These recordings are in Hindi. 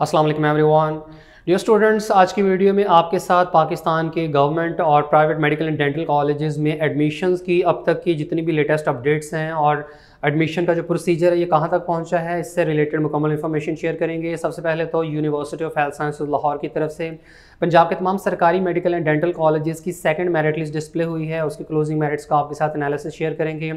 अस्सलाम वालेकुम एवरीवन। डियर स्टूडेंट्स, आज की वीडियो में आपके साथ पाकिस्तान के गवर्नमेंट और private medical and dental colleges में एडमिशन्स की अब तक की जितनी भी लेटेस्ट अपडेट्स हैं और एडमिशन का जो प्रोसीजर है ये कहाँ तक पहुँचा है, इससे रिलेटेड मुकम्मल इन्फॉर्मेशन शेयर करेंगे। सबसे पहले तो university of health sciences Lahore की तरफ से पंजाब के तमाम सरकारी मेडिकल एंड डेंटल कॉलेजेस की सेकंड मेरिट लिस्ट डिस्प्ले हुई है, उसकी क्लोजिंग मेरिट्स का आपके साथ एनालिसिस शेयर करेंगे।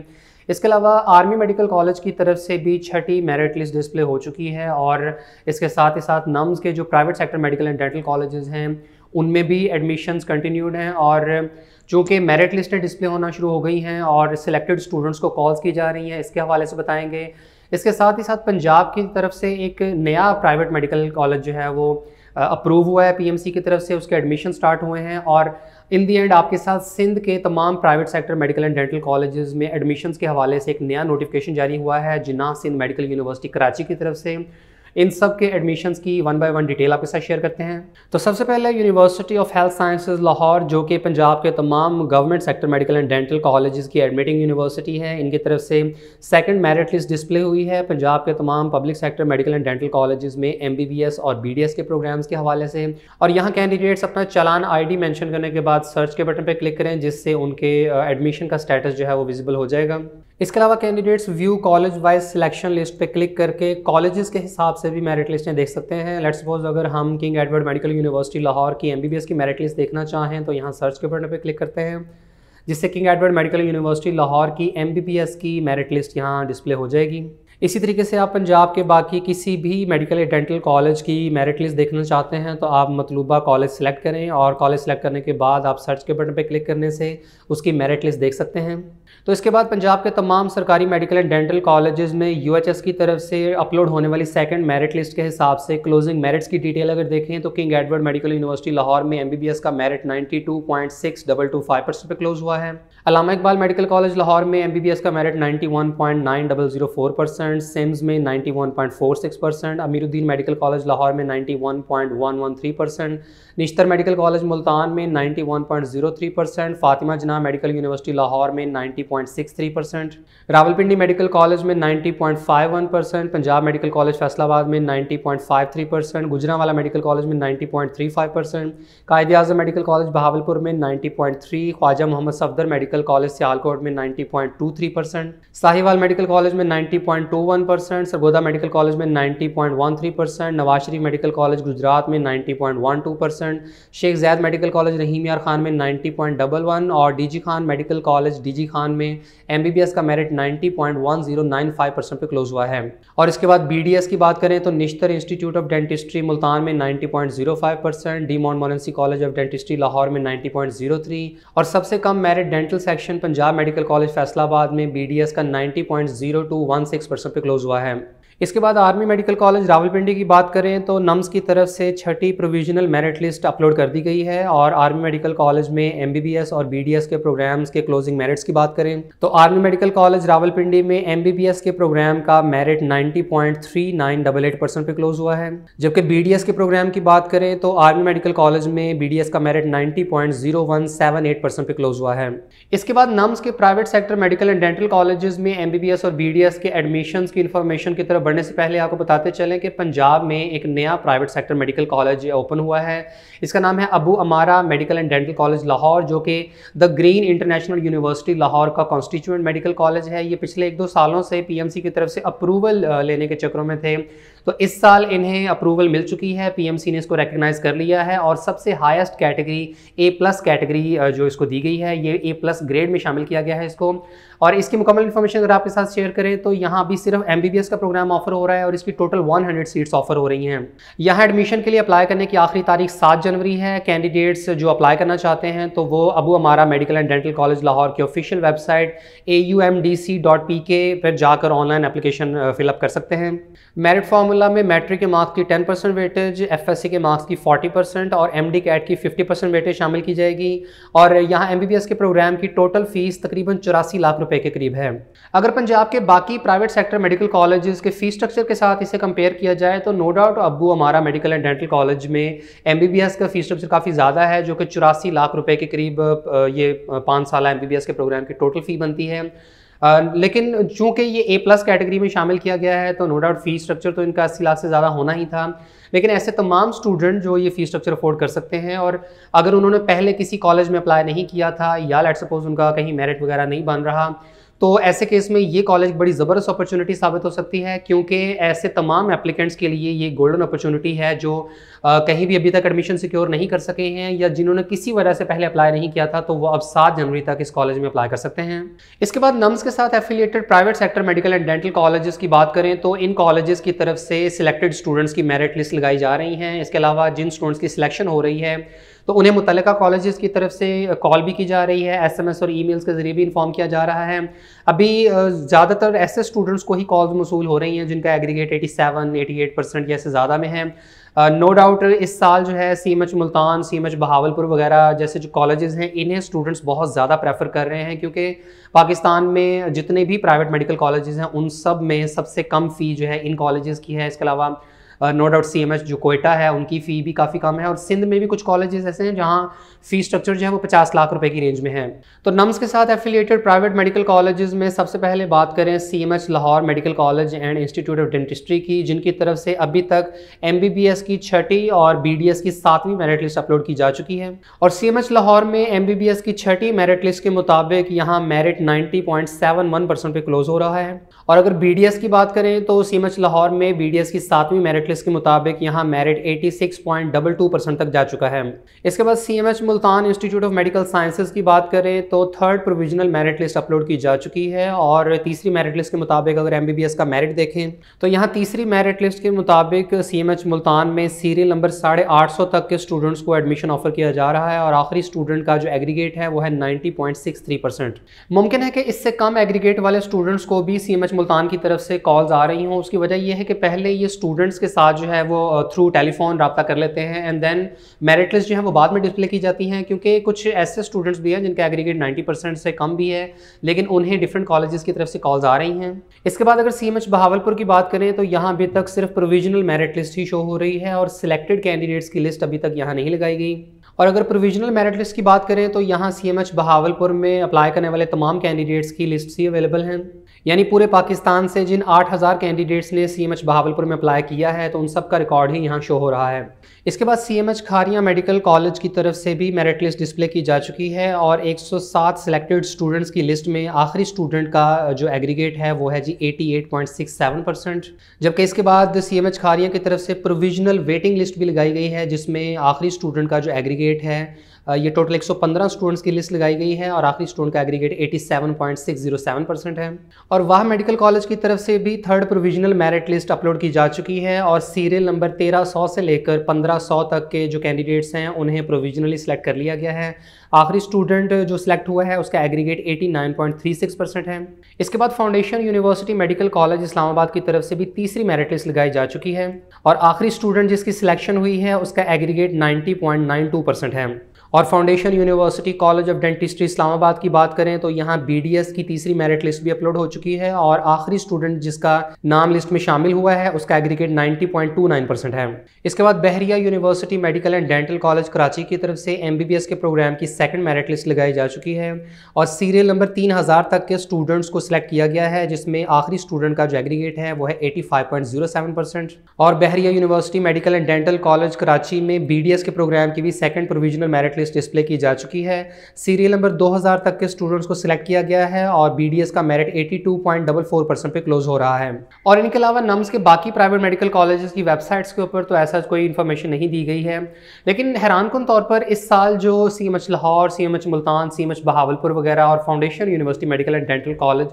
इसके अलावा आर्मी मेडिकल कॉलेज की तरफ से भी छठी मेरिट लिस्ट डिस्प्ले हो चुकी है और इसके साथ ही साथ नम्स के जो private sector medical and dental colleges हैं उनमें भी एडमिशन्स कंटिन्यूड हैं और चूँकि मेरिट लिस्टें डिस्प्ले होना शुरू हो गई हैं और सिलेक्टेड स्टूडेंट्स को कॉल्स की जा रही हैं, इसके हवाले से बताएंगे। इसके साथ ही साथ पंजाब की तरफ से एक नया प्राइवेट मेडिकल कॉलेज जो है वो अप्रूव हुआ है पीएमसी की तरफ से, उसके एडमिशन स्टार्ट हुए हैं और इन दी एंड आपके साथ सिंध के तमाम private sector medical and dental colleges में एडमिशन्स के हवाले से एक नया नोटिफिकेशन जारी हुआ है जिन्ना सिंध मेडिकल यूनिवर्सिटी कराची की तरफ से। इन सब के एडमिशन्स की वन बाय वन डिटेल आपके साथ शेयर करते हैं। तो सबसे पहले university of health sciences Lahore, जो कि पंजाब के तमाम government sector medical and dental colleges की एडमिटिंग यूनिवर्सिटी है, इनकी तरफ से सेकंड मेरिट लिस्ट डिस्प्ले हुई है पंजाब के तमाम public sector medical and dental colleges में MBBS और BDS के प्रोग्राम्स के हवाले से। और यहाँ कैंडिडेट्स अपना चालान ID मेंशन करने के बाद सर्च के बटन पर क्लिक करें, जिससे उनके एडमिशन का स्टेटस जो है वो विजिबल हो जाएगा। इसके अलावा candidates view college wise selection list पे क्लिक करके कॉलेजेस के हिसाब से भी मेरिट लिस्टें देख सकते हैं। लेट्स सपोज अगर हम king Edward medical university Lahore की MBBS की मेरिट लिस्ट देखना चाहें तो यहाँ सर्च के बटन पे क्लिक करते हैं, जिससे king Edward medical university Lahore की MBBS की मेरिट लिस्ट यहाँ डिस्प्ले हो जाएगी। इसी तरीके से आप पंजाब के बाकी किसी भी मेडिकल या डेंटल कॉलेज की मेरिट लिस्ट देखना चाहते हैं तो आप मतलूबा कॉलेज सेलेक्ट करें और कॉलेज सेलेक्ट करने के बाद आप सर्च के बटन पर क्लिक करने से उसकी मेरिट लिस्ट देख सकते हैं। तो इसके बाद पंजाब के तमाम सरकारी मेडिकल एंड डेंटल कॉलेजेस में UHS की तरफ से अपलोड होने वाली सेकंड मेरिट लिस्ट के हिसाब से क्लोजिंग मेरिट्स की डिटेल अगर देखें तो king Edward medical university Lahore में MBBS का मेरिट 92.6225% पे क्लोज हुआ है। अल्लामा इकबाल मेडिकल कॉलेज लाहौर में MBBS का मेरिट 91.9004%, सिम्स में 91.46%, अमीरुद्दीन मेडिकल कॉलेज लाहौर में 91.113%, निश्तर मेडिकल कॉलेज मुल्तान में 91.03%, फातिमा जनाह मेडिकल यूनिवर्सिटी लाहौर में 90.63%, रावलपिंडी मेडिकल कॉलेज में 90.51%, पंजाब मेडिकल कॉलेज फैसलाबाद में 90.53%, गुजरांवाला मेडिकल कॉलेज में 90.35%, कायद आज़म मेडिकल कॉलेज बहावलपुर में 90.3%, ख्वाजा मोहम्मद सफदर मेडिकल कॉलेज सियालकोट में 90.23%, साहिवाल मेडिकल कॉलेज में 90.21%, सरगोदा मेडिकल कॉलेज में 90.13%, नवाज शरीफ मेडिकल कॉलेज गुजरात में 90.12%, शेख ज़ैद मेडिकल कॉलेज रहीम यार खान में 90.11% और DG Khan medical college DG Khan में MBBS का मेरिट 90.1095% पे क्लोज हुआ है। और इसके बाद BDS की बात करें तो Nishtar institute of dentistry Multan में 90.05%, de Montmorency college of dentistry Lahore में 90.03% और सबसे कम merit dental section Punjab medical college Faisalabad में BDS का 90.0216% पे क्लोज हुआ है। इसके बाद आर्मी मेडिकल कॉलेज रावलपिंडी की बात करें तो नम्स की तरफ से छठी प्रोविजनल मेरिट लिस्ट अपलोड कर दी गई है और आर्मी मेडिकल कॉलेज में MBBS और BDS के प्रोग्राम्स के क्लोजिंग मेरिट्स की बात करें तो आर्मी मेडिकल कॉलेज रावलपिंडी में MBBS के प्रोग्राम का मेरिट 90.3988% पे क्लोज हुआ है, जबकि BDS के प्रोग्राम की बात करें तो आर्मी मेडिकल कॉलेज में BDS का मेरिट 90.0178% पे क्लोज हुआ है। इसके बाद नम्स के private sector medical and dental colleges में MBBS और BDS के एडमिशन्स की इन्फॉर्मेशन की तरफ बढ़ने से पहले आपको बताते चलें कि पंजाब में एक नया private sector medical college open हुआ है। इसका नाम है अबू अमारा medical and dental college Lahore, जो कि the green international university Lahore का कॉन्स्टिट्यूएंट मेडिकल कॉलेज है। ये पिछले 1-2 सालों से PMC की तरफ से अप्रूवल लेने के चक्रों में थे, तो इस साल इन्हें अप्रूवल मिल चुकी है, PMC ने इसको रिकग्नाइज कर लिया है और सबसे हाईएस्ट कैटेगरी A+ कैटेगरी जो इसको दी गई है, ये A+ ग्रेड में शामिल किया गया है इसको। और इसकी मुकम्मल इन्फॉर्मेशन अगर आपके साथ शेयर करें तो यहाँ अभी सिर्फ MBBS का प्रोग्राम ऑफर हो रहा है और इसकी टोटल 100 सीट्स ऑफर हो रही हैं। यहाँ एडमिशन के लिए अप्लाई करने की आखिरी तारीख 7 जनवरी है। कैंडिडेट्स जो अप्लाई करना चाहते हैं तो वो अबू अमारा medical and dental college Lahore की ऑफिशियल वेबसाइट AUMDC.PK पर जाकर ऑनलाइन एप्लीकेशन फिलअप कर सकते हैं। मेरिट फार्मूला इंशाल्लाह में मैट्रिक के मार्क्स की 10% वेटेज, एफएससी के मार्क्स की 40% और एमडी कैट की 50% वेटेज शामिल की जाएगी। और यहाँ एमबीबीएस के प्रोग्राम की टोटल फीस तकरीबन 84 लाख रुपए के करीब है। अगर पंजाब के बाकी प्राइवेट सेक्टर मेडिकल कॉलेजेस के फीस स्ट्रक्चर के साथ इसे कंपेयर किया जाए तो नो डाउट अब्बू हमारा मेडिकल एंड डेंटल कॉलेज में एमबीबीएस का फीस स्ट्रक्चर काफ़ी ज़्यादा है, जो कि 84 लाख रुपए के करीब ये 5 साल एमबीबीएस के प्रोग्राम की टोटल फ़ी बनती है। लेकिन चूंकि ये A+ कैटेगरी में शामिल किया गया है तो नो डाउट फ़ी स्ट्रक्चर तो इनका 80 लाख से ज़्यादा होना ही था। लेकिन ऐसे तमाम स्टूडेंट जो ये फ़ी स्ट्रक्चर अफोर्ड कर सकते हैं और अगर उन्होंने पहले किसी कॉलेज में अप्लाई नहीं किया था या लेट्स सपोज उनका कहीं मेरिट वगैरह नहीं बन रहा, तो ऐसे केस में ये कॉलेज बड़ी ज़बरदस्त अपॉर्चुनिटी साबित हो सकती है, क्योंकि ऐसे तमाम एप्लीकेंट्स के लिए ये गोल्डन अपॉर्चुनिटी है जो कहीं भी अभी तक एडमिशन सिक्योर नहीं कर सके हैं या जिन्होंने किसी वजह से पहले अप्लाई नहीं किया था, तो वो अब 7 जनवरी तक इस कॉलेज में अप्लाई कर सकते हैं। इसके बाद नम्स के साथ affiliated private sector medical and dental colleges की बात करें तो इन कॉलेजेस की तरफ से सिलेक्टेड स्टूडेंट्स की मेरिट लिस्ट लगाई जा रही हैं। इसके अलावा जिन स्टूडेंट्स की सिलेक्शन हो रही है तो उन्हें मुतल्लिका कॉलेजेस की तरफ से कॉल भी की जा रही है, एसएमएस और ईमेल्स के जरिए भी इन्फॉर्म किया जा रहा है। अभी ज़्यादातर ऐसे स्टूडेंट्स को ही कॉल्स मसूल हो रही हैं जिनका एग्रीगेट 87-88% या इससे ज़्यादा में है। नो डाउट इस साल जो है CMH मुल्तान, CMH बहावलपुर वगैरह जैसे जो कॉलेजेस हैं इन्हें स्टूडेंट्स बहुत ज़्यादा प्रेफर कर रहे हैं, क्योंकि पाकिस्तान में जितने भी प्राइवेट मेडिकल कॉलेजेस हैं उन सब में सबसे कम फ़ी जो है इन कॉलेजेस की है। इसके अलावा नो डाउट CMH जो कोयटा है उनकी फ़ी भी काफ़ी कम है और सिंध में भी कुछ कॉलेजेस ऐसे हैं जहां फ़ी स्ट्रक्चर जो है वो 50 लाख रुपए की रेंज में है। तो नम्स के साथ एफिलिएटेड प्राइवेट मेडिकल कॉलेजेस में सबसे पहले बात करें CMH Lahore medical college and institute of dentistry की, जिनकी तरफ से अभी तक MBBS की 6ठी और BDS की 7वीं मेरिट लिस्ट अपलोड की जा चुकी है। और CMH लाहौर में MBBS की 6ठी मेरिट लिस्ट के मुताबिक यहाँ मेरिट 90.71% पे क्लोज हो रहा है। और अगर BDS की बात करें तो CMH लाहौर में BDS की 7वीं मेरिट लिस्ट के मुताबिक यहाँ मेरिट 86.22% तक जा चुका है। इसके बाद CMH Multan institute of medical sciences की बात करें तो 3rd provisional merit list upload की जा चुकी है और तीसरी मेरिट लिस्ट के मुताबिक अगर MBBS का मेरिट देखें तो यहाँ तीसरी मेरिट लिस्ट के मुताबिक CMH मुल्तान में सीरियल नंबर 850 तक के स्टूडेंट्स को एडमिशन ऑफर किया जा रहा है और आखिरी स्टूडेंट का जो एग्रीगेट है वो है 90.63%। मुमकिन है कि इससे कम एग्रीगेट वाले स्टूडेंट्स को भी CMH मुल्तान की तरफ से कॉल्स आ रही हों। उसकी वजह यह है कि पहले ये स्टूडेंट्स के साथ जो है वो थ्रू टेलीफोन रब्ता कर लेते हैं एंड देन मेरिट लिस्ट जो है वो बाद में डिस्प्ले की जाती हैं, क्योंकि कुछ ऐसे स्टूडेंट्स भी हैं जिनका एग्रीगेट 90% से कम भी है लेकिन उन्हें डिफरेंट कॉलेजेस की तरफ से कॉल्स आ रही हैं। इसके बाद अगर CMH बहावलपुर की बात करें तो यहाँ अभी तक सिर्फ प्रोविजनल मेरिट लिस्ट ही शो हो रही है और सिलेक्टेड कैंडिडेट्स की लिस्ट अभी तक यहाँ नहीं लगाई गई। और अगर प्रोविजनल मेरिट लिस्ट की बात करें तो यहाँ CMH बहावलपुर में अप्लाई करने वाले तमाम कैंडिडेट्स की लिस्ट ही अवेलेबल हैं, यानी पूरे पाकिस्तान से जिन 8000 कैंडिडेट्स ने CMH बहावलपुर में अप्लाई किया है तो उन सब का रिकॉर्ड ही यहाँ शो हो रहा है। इसके बाद CMH खारिया मेडिकल कॉलेज की तरफ से भी मेरिट लिस्ट डिस्प्ले की जा चुकी है और 107 सिलेक्टेड स्टूडेंट्स की लिस्ट में आखिरी स्टूडेंट का जो एग्रीगेट है वो है जी 88.67%। जबकि इसके बाद CMH खारिया की तरफ से प्रोविजनल वेटिंग लिस्ट भी लगाई गई है जिसमें आखिरी स्टूडेंट का जो एग्रीगेट है ये टोटल 115 स्टूडेंट्स की लिस्ट लगाई गई है और आखिरी स्टूडेंट का एग्रीगेट 87.607% है। और वाह मेडिकल कॉलेज की तरफ से भी 3rd provisional merit list upload की जा चुकी है और सीरियल नंबर 1300 से लेकर 1500 तक के जो कैंडिडेट्स हैं उन्हें प्रोविजनली सिलेक्ट कर लिया गया है। आखिरी स्टूडेंट जो सिलेक्ट हुआ है उसका एग्रीगेट 89.36% है। इसके बाद foundation university medical college Islamabad की तरफ से भी तीसरी मेरिट लिस्ट लगाई जा चुकी है और आखिरी स्टूडेंट जिसकी सिलेक्शन हुई है उसका एग्रीगेट 90.92% है। और foundation university college of dentistry Islamabad की बात करें तो यहाँ BDS की तीसरी मेरिट लिस्ट भी अपलोड हो चुकी है और आखिरी स्टूडेंट जिसका नाम लिस्ट में शामिल हुआ है उसका एग्रीगेट 90.29% है। इसके बाद Bahria university medical and dental college Karachi की तरफ से MBBS के प्रोग्राम की 2nd मेरिट लिस्ट लगाई जा चुकी है और सीरियल नंबर 3000 तक के स्टूडेंट्स को सिलेक्ट किया गया है जिसमें आखिरी स्टूडेंट का जो एग्रीगेट है वो है 85.07%। और Bahria university medical and dental college Karachi में BDS के प्रोग्राम की भी 2nd provisional merit list display की जा चुकी है। सीरियल नंबर 2000 तक के स्टूडेंट्स को सिलेक्ट किया गया है और BDS का मेरिट 82.44% पे क्लोज हो रहा है। और इनके अलावा नम्स के बाकी प्राइवेट मेडिकल कॉलेजेस की वेबसाइट्स के ऊपर तो ऐसा कोई इन्फॉर्मेशन नहीं दी गई है, लेकिन हैरानकुन तौर पर इस साल जो CMH Lahore, CMH Multan, CMH Bahawalpur वगैरह और foundation university medical and dental college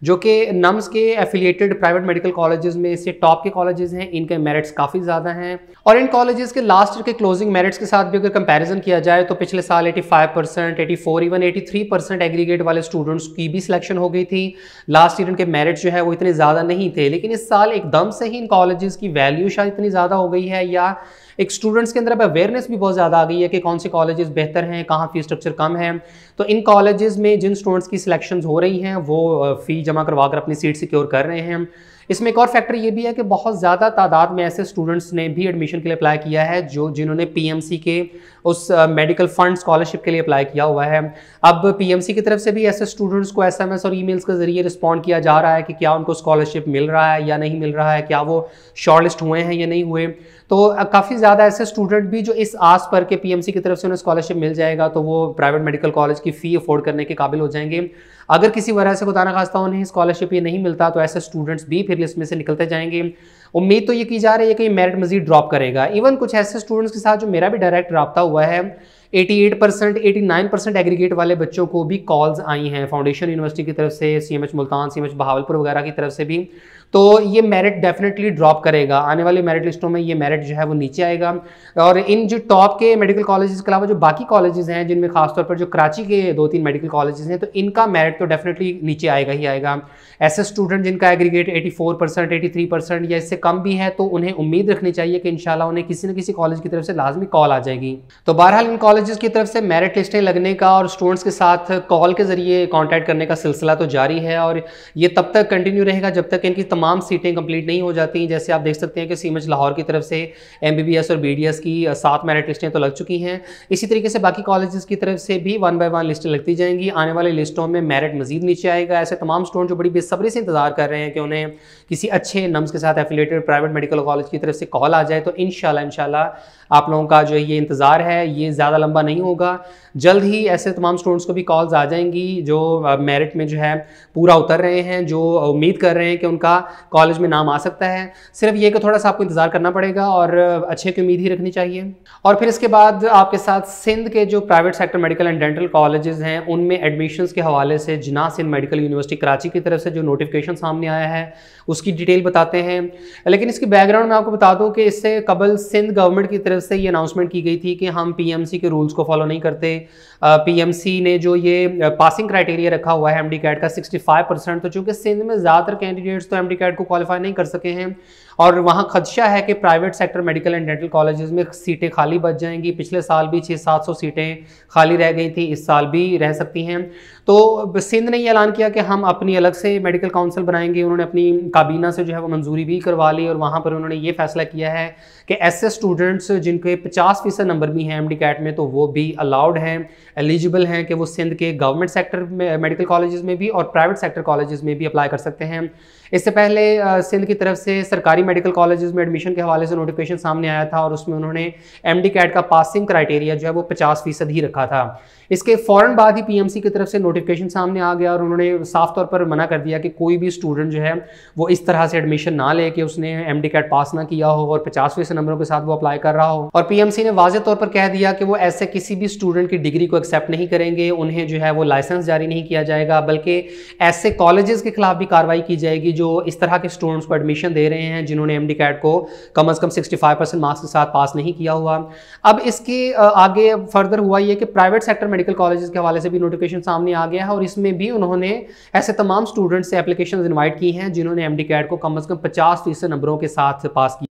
जो कि नम्स के एफिलिएटेड प्राइवेट मेडिकल कॉलेजेस में से टॉप के कॉलेजेस हैं, इनके मेरिट्स काफ़ी ज़्यादा हैं। और इन कॉलेजेस के लास्ट ईयर के क्लोजिंग मेरिट्स के साथ भी अगर कंपैरिजन किया जाए तो पिछले साल 85%, 84, इवन 83% एग्रीगेट वाले स्टूडेंट्स की भी सिलेक्शन हो गई थी। लास्ट ईयर उनके मेरिट्स जो है वो इतने ज़्यादा नहीं थे, लेकिन इस साल एकदम से ही इन कॉलेजेस की वैल्यू शायद इतनी ज़्यादा हो गई है, या एक स्टूडेंट्स के अंदर अब अवेयरनेस भी बहुत ज़्यादा आ गई है कि कौन से कॉलेजेस बेहतर हैं, कहाँ फीस स्ट्रक्चर कम है। तो इन कॉलेजेस में जिन स्टूडेंट्स की सिलेक्शंस हो रही हैं वो फ़ी जमा करवा कर अपनी सीट सिक्योर कर रहे हैं। इसमें एक और फैक्टर ये भी है कि बहुत ज़्यादा तादाद में ऐसे स्टूडेंट्स ने भी एडमिशन के लिए अप्लाई किया है जिन्होंने पीएमसी के उस मेडिकल फंड स्कॉलरशिप के लिए अप्लाई किया हुआ है। अब पीएमसी की तरफ से भी ऐसे स्टूडेंट्स को एसएमएस और ईमेल्स के जरिए रिस्पॉन्ड किया जा रहा है कि क्या उनको स्कॉलरशिप मिल रहा है या नहीं मिल रहा है, क्या वो शॉर्टलिस्ट हुए हैं या नहीं हुए। तो काफ़ी ज़्यादा ऐसे स्टूडेंट भी जो इस आस पर के पीएमसी की तरफ से उन्हें स्कॉलरशिप मिल जाएगा तो वो प्राइवेट मेडिकल कॉलेज की फ़ी अफोर्ड करने के काबिल हो जाएंगे। अगर किसी वजह से खुदा न खास्ता उन्हें स्कॉलरशिप ये नहीं मिलता तो ऐसे स्टूडेंट्स भी फिर लिस्ट में से निकलते जाएंगे। उम्मीद तो ये की जा रही है कि मेरिट मजीद ड्रॉप करेगा। इवन कुछ ऐसे स्टूडेंट्स के साथ जो मेरा भी डायरेक्ट रब्ता हुआ है, 88%, 89% एग्रीगेट वाले बच्चों को भी कॉल्स आई हैं फाउंडेशन यूनिवर्सिटी की तरफ से, सीएमएच मुल्तान, सीएमएच बहावलपुर वगैरह की तरफ से भी। तो ये मेरिट डेफिनेटली ड्रॉप करेगा, आने वाली मेरिट लिस्टों में ये मेरिट जो है वो नीचे आएगा। और इन जो टॉप के मेडिकल कॉलेजेस के अलावा जो बाकी कॉलेजेस हैं, जिनमें खासतौर पर जो कराची के 2-3 मेडिकल कॉलेजेस हैं, तो इनका मेरिट तो डेफिनेटली नीचे आएगा ही आएगा। ऐसे स्टूडेंट जिनका एग्रीगेट 84%, 83% या इससे कम भी है तो उन्हें उम्मीद रखनी चाहिए कि इंशाल्लाह उन्हें किसी न किसी कॉलेज की तरफ से लाजमी कॉल आ जाएगी। तो बहरहाल इन कॉलेजेस की तरफ से मेरिट लिस्टें लगने का और स्टूडेंट्स के साथ कॉल के जरिए कॉन्टैक्ट करने का सिलसिला तो जारी है, और ये तब तक कंटिन्यू रहेगा जब तक इनकी तमाम सीटें कंप्लीट नहीं हो जाती। जैसे आप देख सकते हैं कि सीएमएच लाहौर की तरफ से एमबीबीएस और बीडीएस की 7 मेरिट लिस्टें तो लग चुकी हैं। इसी तरीके से बाकी कॉलेजेस की तरफ से भी 1 बाय 1 लिस्टें लगती जाएंगी। आने वाली लिस्टों में मेरिट मजीद नीचे आएगा। ऐसे तमाम स्टूडेंट जो बड़ी बेसब्री से इंतजार कर रहे हैं कि उन्हें किसी अच्छे नम्स के साथ एफिलिएटेड प्राइवेट मेडिकल कॉलेज की तरफ से कॉल आ जाए, तो इंशाल्लाह आप लोगों का जो ये इंतज़ार है ये ज़्यादा लंबा नहीं होगा। जल्द ही ऐसे तमाम स्टूडेंट्स को भी कॉल्स आ जाएंगी जो मेरिट में जो है पूरा उतर रहे हैं, जो उम्मीद कर रहे हैं कि उनका कॉलेज में नाम आ सकता है। सिर्फ ये कि थोड़ा सा आपको इंतज़ार करना पड़ेगा और अच्छे की उम्मीद ही रखनी चाहिए। और फिर इसके बाद आपके साथ सिंध के जो private sector medical and dental colleges हैं उनमें एडमिशन्स के हवाले से जिना सिंध मेडिकल यूनिवर्सिटी कराची की तरफ से जो नोटिफिकेशन सामने आया है उसकी डिटेल बताते हैं। लेकिन इसकी बैकग्राउंड में आपको बता दूं कि इससे कबल सिंध गवर्नमेंट की तरफ से ये अनाउंसमेंट की गई थी कि हम पीएमसी के रूल्स को फॉलो नहीं करते। पीएमसी ने जो ये पासिंग क्राइटेरिया रखा हुआ है एमडी कैट का 65%, तो चूँकि सिंध में ज़्यादातर कैंडिडेट्स तो एमडी कैट को क्वालिफाई नहीं कर सके हैं और वहाँ खदशा है कि private sector medical and dental colleges में सीटें खाली बच जाएंगी। पिछले साल भी 600-700 सीटें खाली रह गई थी, इस साल भी रह सकती हैं। तो सिंध ने ये ऐलान किया कि हम अपनी अलग से मेडिकल काउंसिल बनाएंगे। उन्होंने अपनी काबीना से जो है वो मंजूरी भी करवा ली और वहाँ पर उन्होंने ये फैसला किया है कि ऐसे स्टूडेंट्स जिनके 50% नंबर भी हैं एमडी कैट में तो वो भी अलाउड हैं, एलिजिबल हैं कि वो सिंध के गवर्नमेंट सेक्टर मेडिकल कॉलेजेस में भी और प्राइवेट सेक्टर कॉलेजेस में भी अप्लाई कर सकते हैं। इससे पहले सिंध की तरफ से सरकारी मेडिकल कॉलेजेस में एडमिशन के हवाले से नोटिफिकेशन सामने आया था और उसमें उन्होंने एमडी कैट का पासिंग क्राइटेरिया जो है वो 50% ही रखा था। इसके फ़ौरन बाद ही पीएमसी की तरफ से नोटिफिकेशन सामने आ गया और उन्होंने साफ तौर पर मना कर दिया कि कोई भी स्टूडेंट जो है वो इस तरह से एडमिशन ना ले कि उसने एमडी कैट पास ना किया हो और 50% नंबरों के साथ वो अप्लाई कर रहा हो। और पीएमसी ने वाज़ेह तौर पर कह दिया कि वो ऐसे किसी भी स्टूडेंट की डिग्री को एक्सेप्ट नहीं करेंगे, उन्हें जो है वो लाइसेंस जारी नहीं किया जाएगा, बल्कि ऐसे कॉलेजेस के खिलाफ भी कार्रवाई की जाएगी जो इस तरह के स्टूडेंट्स को एडमिशन दे रहे हैं जिन्होंने एमडी कैट को कम अज़ कम 65% मार्क्स के साथ पास नहीं किया हुआ। अब इसके आगे फर्दर हुआ ये कि प्राइवेट सेक्टर मेडिकल कॉलेजेस के हवाले से भी नोटिफिकेशन सामने आ गया है और इसमें भी उन्होंने ऐसे तमाम स्टूडेंट्स से एप्लीकेशंस इनवाइट की हैं जिन्होंने एमडी कैट को कम से कम 50% नंबरों के साथ पास किया।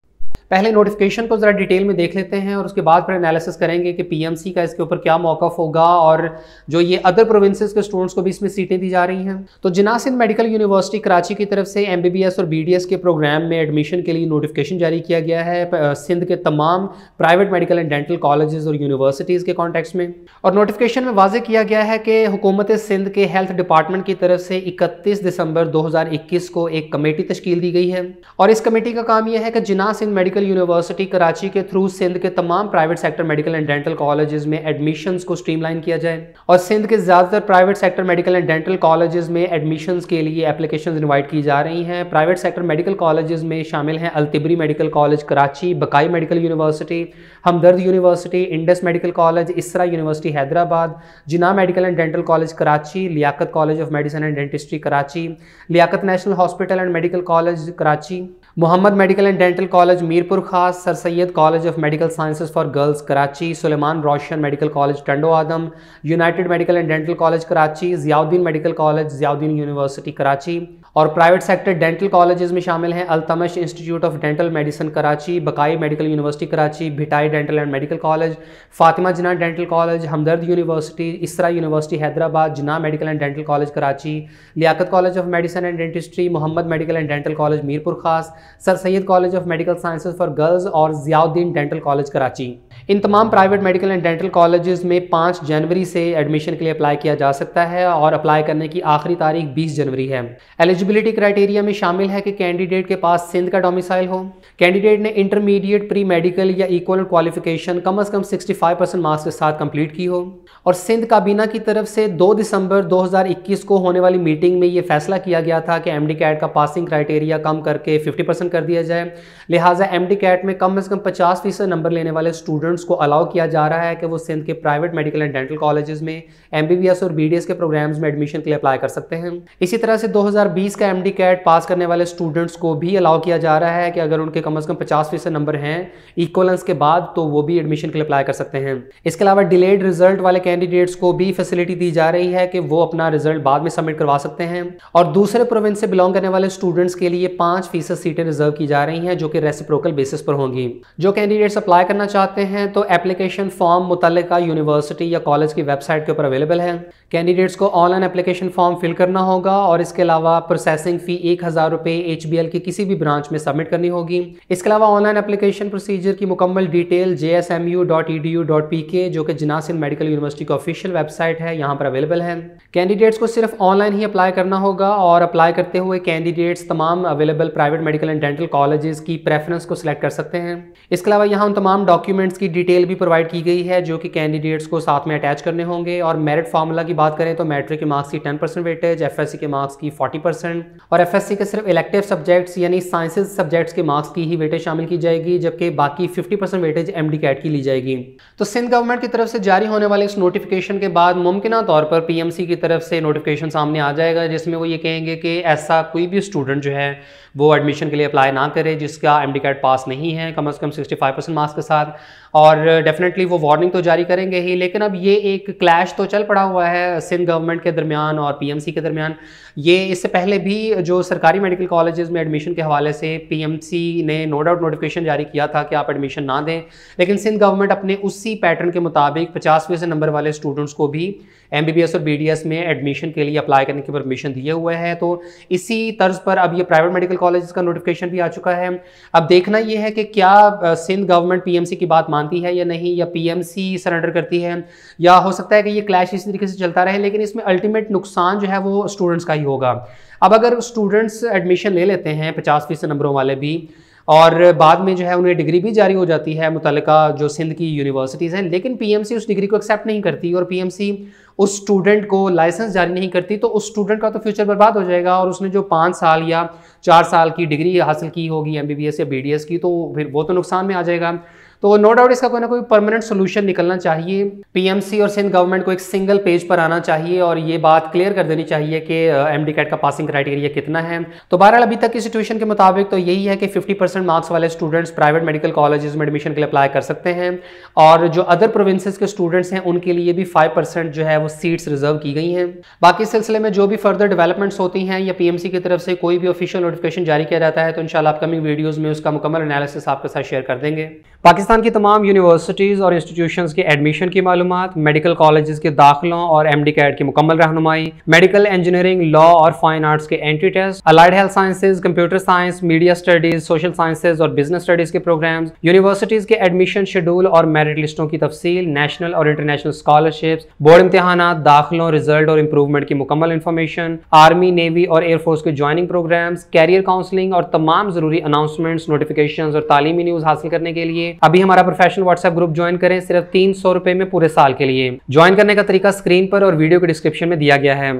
पहले नोटिफिकेशन को ज़रा डिटेल में देख लेते हैं और उसके बाद फिर एनालिसिस करेंगे कि पीएमसी का इसके ऊपर क्या मौक़िफ़ होगा और जो ये अदर प्रोविंसेस के स्टूडेंट्स को भी इसमें सीटें दी जा रही हैं। तो जिना सिंध मेडिकल यूनिवर्सिटी कराची की तरफ से एमबीबीएस और बीडीएस के प्रोग्राम में एडमिशन के लिए नोटिफिकेशन जारी किया गया है सिंध के तमाम private medical and dental colleges और यूनिवर्सिटीज़ के कॉन्टेक्स्ट में। और नोटिफिकेशन में वाज़ेह किया गया है कि हुकूमत सिंध के हेल्थ डिपार्टमेंट की तरफ से 31 दिसंबर 2021 को एक कमेटी तश्कील दी गई है और इस कमेटी का काम यह है कि Jinnah Sindh medical medical university Karachi के थ्रू सिंध के तमाम private sector medical and dental colleges में एडमिशन्स को स्ट्रीमलाइन किया जाए और सिंध के ज़्यादातर private sector medical and dental colleges में एडमिशन्स के लिए एप्लीकेशंस इनवाइट की जा रही हैं। प्राइवेट सेक्टर मेडिकल कॉलेजेस में शामिल हैं Al-Tibri medical college Karachi, Baqai medical university, Hamdard university, Indus medical college, Isra university Hyderabad, Jinnah medical and dental college Karachi, Liaquat college of medicine and dentistry Karachi, Liaquat national hospital and medical college Karachi, Mohammad medical and dental college Mirpur Khas, sir Syed college of medical sciences for girls Karachi, Suleman Roshan medical college Tando Adam, united medical and dental college Karachi, Ziauddin medical college Ziauddin university Karachi. और प्राइवेट सेक्टर डेंटल कॉलेजेस में शामिल हैं Al-Tamash institute of dental medicine Karachi, Baqai medical university Karachi, Bhitai dental and medical college, Fatima Jinnah dental college, Hamdard university, Isra university Hyderabad, Jinnah medical and dental college Karachi, Liaquat college of medicine and dentistry, Mohammad medical and dental college Mirpur Khas, sir Syed college of medical sciences for girls और ज़ियाउद्दीन डेंटल कॉलेज कराची। इन तमाम private medical and dental colleges में 5 जनवरी से एडमिशन के लिए अप्लाई किया जा सकता है और अप्लाई करने की आखिरी तारीख 20 जनवरी है। एलिजिबिलिटी क्राइटेरिया में शामिल है कि कैंडिडेट के पास सिंध का डोमिसाइल हो, कैंडिडेट ने इंटरमीडिएट प्री मेडिकल या इक्वल क्वालिफिकेशन कम से कम 65% मार्क्स के साथ कंप्लीट की हो और सिंध काबीना की तरफ से 2 दिसंबर 2021 को होने वाली मीटिंग में ये फैसला किया गया था कि एमडी कैट का पासिंग क्राइटेरिया कम करके 50% कर दिया जाए। लिहाजा एमडी कैट में कम से कम 50% नंबर लेने वाले स्टूडेंट्स को अलाउ किया जा रहा है कि वो सिंध के private medical and dental colleges में एमबीबीएस और बीडीएस के प्रोग्राम्स में एडमिशन के लिए अप्लाई कर सकते हैं। इसी तरह से 2020 का एमडी कैट पास करने वाले स्टूडेंट्स को भी अलाउ किया जा रहा है कि अगर उनके कम से कम 50% नंबर हैं इक्वलेंस के बाद तो वो भी एडमिशन के लिए अप्लाई कर सकते हैं। इसके अलावा डिलेड रिजल्ट वाले कैंडिडेट्स को भी फैसिलिटी दी जा रही है कि वो अपना रिजल्ट बाद में सबमिट करवा सकते हैं और दूसरे प्रोविंस से बिलोंग करने वाले स्टूडेंट्स के लिए 5% सीटें रिजर्व की जा रही हैं जो कि रेसिप्रोकल बेसिस पर होंगी। जो कैंडिडेट्स अप्लाई करना चाहते हैं तो एप्लीकेशन फॉर्म मुतल्लिका यूनिवर्सिटी या कॉलेज की वेबसाइट के ऊपर अवेलेबल है। कैंडिडेट्स को ऑनलाइन एप्लीकेशन फॉर्म फिल करना होगा और इसके अलावा प्रोसेसिंग फ़ी 1000 रुपये HBL की किसी भी ब्रांच में सबमिट करनी होगी। इसके अलावा ऑनलाइन एप्लीकेशन प्रोसीजर की मुकम्मल डिटेल jsmu.edu.pk जो कि जिना सिंध मेडिकल यूनिवर्सिटी की ऑफिशियल वेबसाइट है यहाँ पर अवेलेबल है। कैंडिडेट्स को सिर्फ ऑनलाइन ही अप्लाई करना होगा और अप्लाई करते हुए कैंडिडेट्स तमाम available private medical and dental colleges की प्रेफरेंस को सिलेक्ट कर सकते हैं। इसके अलावा यहाँ उन तमाम डॉक्यूमेंट्स की डिटेल भी प्रोवाइड की गई है जो कि कैंडिडेट्स को साथ में अटैच करने होंगे। और मेरिट फार्मूला की बात करें तो मैट्रिक के मार्क्स की 10% वेटेज, एफएससी के मार्क्स की 40% और एफएससी के सिर्फ इलेक्टिव सब्जेक्ट्स यानी साइंसेज सब्जेक्ट्स के मार्क्स की ही वेटेज शामिल की जाएगी जबकि बाकी 50% वेटेज एमडी कैट की ली जाएगी। तो सिंध गवर्नमेंट की तरफ से जारी होने वाले इस नोटिफिकेशन के बाद मुमकिन तौर पर पीएमसी की तरफ से नोटिफिकेशन सामने आ जाएगा जिसमें वो ये कहेंगे कि ऐसा कोई भी स्टूडेंट जो है वो एडमिशन के लिए अप्लाई ना करे जिसका एमडी कैट पास नहीं है कम से कम 65% मार्क्स के साथ। और डेफिनेटली वो वार्निंग तो जारी करेंगे ही, लेकिन अब ये एक क्लैश तो चल पड़ा हुआ है सिंध गवर्नमेंट के दरमियान और पीएमसी के दरमियान। ये इससे पहले भी जो सरकारी मेडिकल कॉलेजेस में एडमिशन के हवाले से पीएमसी ने नो डाउट नोटिफिकेशन जारी किया था कि आप एडमिशन ना दें, लेकिन सिंध गवर्नमेंट अपने उसी पैटर्न के मुताबिक 50% नंबर वाले स्टूडेंट्स को भी एमबीबीएस और बीडीएस में एडमिशन के लिए अप्लाई करने की परमिशन दिए हुए है। तो इसी तर्ज पर अब ये प्राइवेट मेडिकल कॉलेजेस का नोटिफिकेशन भी आ चुका है। अब देखना ये है कि क्या सिंध गवर्नमेंट पीएमसी की बात मानती है या नहीं, या पीएमसी सरेंडर करती है, या हो सकता है कि ये क्लैश इसी तरीके से चलता रहे, लेकिन इसमें अल्टीमेट नुकसान जो है वो स्टूडेंट्स का ही होगा। अब अगर स्टूडेंट्स एडमिशन ले लेते हैं 50% नंबरों वाले भी और बाद में जो है उन्हें डिग्री भी जारी हो जाती है मुतल्लिका जो सिंध की यूनिवर्सिटीज़ हैं, लेकिन पीएमसी उस डिग्री को एक्सेप्ट नहीं करती और पीएमसी उस स्टूडेंट को लाइसेंस जारी नहीं करती, तो उस स्टूडेंट का तो फ्यूचर बर्बाद हो जाएगा और उसने जो 5 साल या 4 साल की डिग्री हासिल की होगी एमबीबीएस या बीडीएस की, तो फिर वो तो नुकसान में आ जाएगा। तो नो डाउट इसका कोई ना कोई परमानेंट सोल्यूशन निकलना चाहिए। पीएमसी और सिंध गवर्नमेंट को एक सिंगल पेज पर आना चाहिए और ये बात क्लियर कर देनी चाहिए कि एमडी कैट का पासिंग क्राइटेरिया कितना है। तो बहरहाल अभी तक की सिचुएशन के मुताबिक तो यही है कि 50% मार्क्स वाले स्टूडेंट्स प्राइवेट मेडिकल कॉलेजेस में एडमिशन के लिए अप्लाई कर सकते हैं और जो अदर प्रोविंसेस के स्टूडेंट्स हैं उनके लिए भी 5% जो है वो सीट्स रिजर्व की गई हैं। बाकी सिलसिले में जो भी फर्दर डेवलपमेंट्स होती हैं या पीएमसी की तरफ से कोई भी ऑफिशियल नोटिफिकेशन जारी किया जाता है तो इंशाल्लाह अपकमिंग वीडियोज़ में उसका मुकम्मल एनालिसिस आपके साथ शेयर कर देंगे। पाकिस्तान की तमाम यूनिवर्सिटीज़ और इंस्टीट्यूशंस के एडमिशन की मालूमात, मेडिकल कॉलेजेस के दाखिलों और MD कैट की मुकम्मल रहनुमाई, मेडिकल इंजीनियरिंग, लॉ और फाइन आर्ट्स के entry test, allied health sciences, computer science, media studies, social sciences और बिजनेस स्टडीज के प्रोग्राम्स, यूनिवर्सिटीज़ के एडमिशन शेड्यूल और मेरिट लिस्टों की तफसील, नेशनल और इंटरनेशनल स्कॉलरशिप्स, बोर्ड इम्तहानात, दाखिलों, रिजल्ट और इंप्रूवमेंट की मुकम्मल इन्फॉर्मेशन, आर्मी, नेवी और एयरफोर्स के ज्वाइनिंग प्रोग्राम्स, कैरियर काउंसलिंग और तमाम जरूरी अनाउंसमेंट्स, नोटिफिकेशंस और तालीमी न्यूज़ हासिल करने के लिए अभी हमारा प्रोफेशनल व्हाट्सएप ग्रुप ज्वाइन करें, सिर्फ 300 रुपए में पूरे साल के लिए। ज्वाइन करने का तरीका स्क्रीन पर और वीडियो के डिस्क्रिप्शन में दिया गया है।